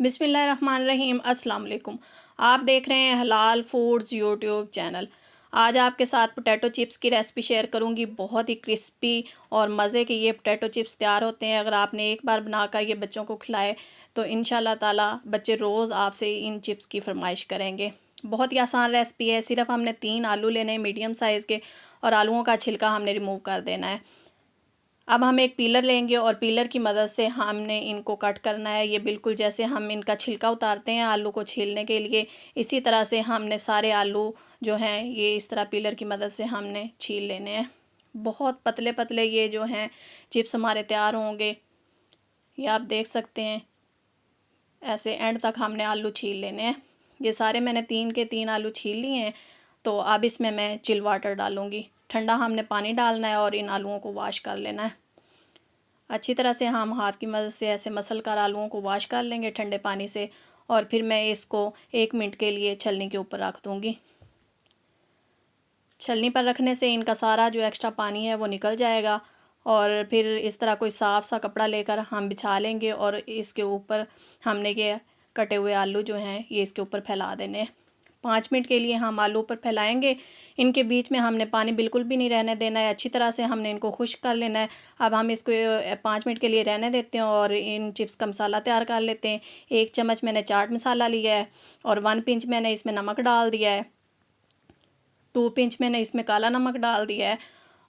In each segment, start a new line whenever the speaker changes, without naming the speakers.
बिस्मिल्लाहिर्रहमानिर्रहीम। अस्सलाम वालेकुम। आप देख रहे हैं हलाल फूड्स यूट्यूब चैनल। आज आपके साथ पोटैटो चिप्स की रेसिपी शेयर करूंगी। बहुत ही क्रिस्पी और मज़े के ये पोटैटो चिप्स तैयार होते हैं। अगर आपने एक बार बनाकर ये बच्चों को खिलाए तो इंशाल्लाह ताला बच्चे रोज़ आपसे इन चिप्स की फरमाइश करेंगे। बहुत ही आसान रेसिपी है। सिर्फ हमने 3 आलू लेने हैं मीडियम साइज़ के, और आलूओं का छिलका हमने रिमूव कर देना है। अब हम एक पीलर लेंगे और पीलर की मदद से हमने इनको कट करना है। ये बिल्कुल जैसे हम इनका छिलका उतारते हैं आलू को छीलने के लिए, इसी तरह से हमने सारे आलू जो हैं ये इस तरह पीलर की मदद से हमने छील लेने हैं। बहुत पतले पतले ये जो हैं चिप्स हमारे तैयार होंगे। ये आप देख सकते हैं, ऐसे एंड तक हमने आलू छील लेने हैं। ये सारे मैंने 3 के 3 आलू छील लिए हैं। तो अब इसमें मैं चिल वाटर डालूँगी। ठंडा हमने पानी डालना है और इन आलूओं को वॉश कर लेना है। अच्छी तरह से हम हाथ की मदद से ऐसे मसल कर आलूओं को वॉश कर लेंगे ठंडे पानी से, और फिर मैं इसको 1 मिनट के लिए छलनी के ऊपर रख दूँगी। छलनी पर रखने से इनका सारा जो एक्स्ट्रा पानी है वो निकल जाएगा, और फिर इस तरह कोई साफ़ सा कपड़ा लेकर हम बिछा लेंगे और इसके ऊपर हमने ये कटे हुए आलू जो हैं ये इसके ऊपर फैला देने। 5 मिनट के लिए हम आलू ऊपर फैलाएंगे। इनके बीच में हमने पानी बिल्कुल भी नहीं रहने देना है। अच्छी तरह से हमने इनको खुश्क कर लेना है। अब हम इसको 5 मिनट के लिए रहने देते हैं और इन चिप्स का मसाला तैयार कर लेते हैं। 1 चम्मच मैंने चाट मसाला लिया है और 1 पिंच मैंने इसमें नमक डाल दिया है। 2 पिंच मैंने इसमें काला नमक डाल दिया है,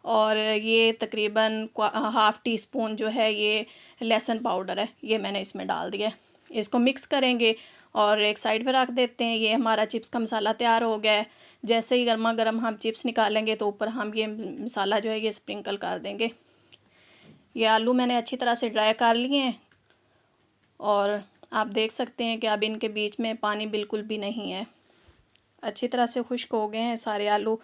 और ये तकरीबन ½ टी स्पून जो है ये लहसुन पाउडर है, ये मैंने इसमें डाल दिया है। इसको मिक्स करेंगे और एक साइड पर रख देते हैं। ये हमारा चिप्स का मसाला तैयार हो गया है। जैसे ही गर्मा गर्म हम चिप्स निकालेंगे तो ऊपर हम ये मसाला जो है ये स्प्रिंकल कर देंगे। ये आलू मैंने अच्छी तरह से ड्राई कर लिए हैं, और आप देख सकते हैं कि अब इनके बीच में पानी बिल्कुल भी नहीं है। अच्छी तरह से खुश्क हो गए हैं सारे आलू।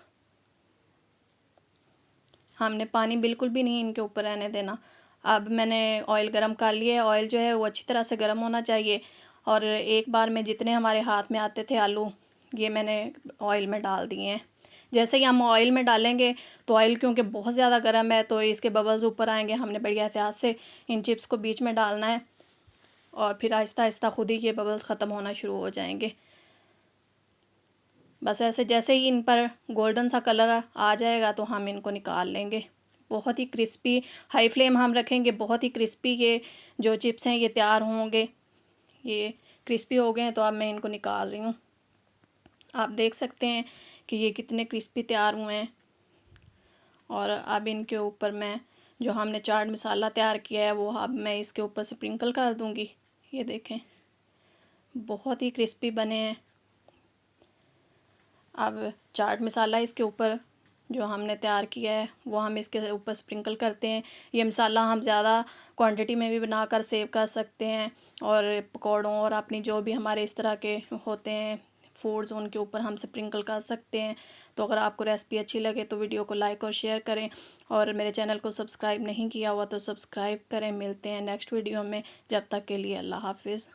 हमने पानी बिल्कुल भी नहीं इनके ऊपर रहने देना। अब मैंने ऑयल गरम कर लिया है। ऑयल जो है वो अच्छी तरह से गरम होना चाहिए, और एक बार में जितने हमारे हाथ में आते थे आलू ये मैंने ऑयल में डाल दिए हैं। जैसे ही हम ऑयल में डालेंगे तो ऑयल क्योंकि बहुत ज़्यादा गर्म है तो इसके बबल्स ऊपर आएंगे। हमने बड़ी एहतियात से इन चिप्स को बीच में डालना है, और फिर आहिस्ता आहिस्ता खुद ही ये बबल्स ख़त्म होना शुरू हो जाएंगे। बस ऐसे जैसे ही इन पर गोल्डन सा कलर आ जाएगा तो हम इनको निकाल लेंगे। बहुत ही क्रिस्पी, हाई फ्लेम हम रखेंगे, बहुत ही क्रिस्पी ये जो चिप्स हैं ये तैयार होंगे। ये क्रिस्पी हो गए हैं तो अब मैं इनको निकाल रही हूँ। आप देख सकते हैं कि ये कितने क्रिस्पी तैयार हुए हैं। और अब इनके ऊपर मैं जो हमने चाट मसाला तैयार किया है वो अब मैं इसके ऊपर स्प्रिंकल कर दूँगी। ये देखें, बहुत ही क्रिस्पी बने हैं। अब चाट मसाला इसके ऊपर जो हमने तैयार किया है वो हम इसके ऊपर स्प्रिंकल करते हैं। ये मसाला हम ज़्यादा क्वांटिटी में भी बनाकर सेव कर सकते हैं, और पकौड़ों और अपनी जो भी हमारे इस तरह के होते हैं फूड्स उनके ऊपर हम स्प्रिंकल कर सकते हैं। तो अगर आपको रेसिपी अच्छी लगे तो वीडियो को लाइक और शेयर करें, और मेरे चैनल को सब्सक्राइब नहीं किया हुआ तो सब्सक्राइब करें। मिलते हैं नेक्स्ट वीडियो में, जब तक के लिए अल्लाह हाफिज़।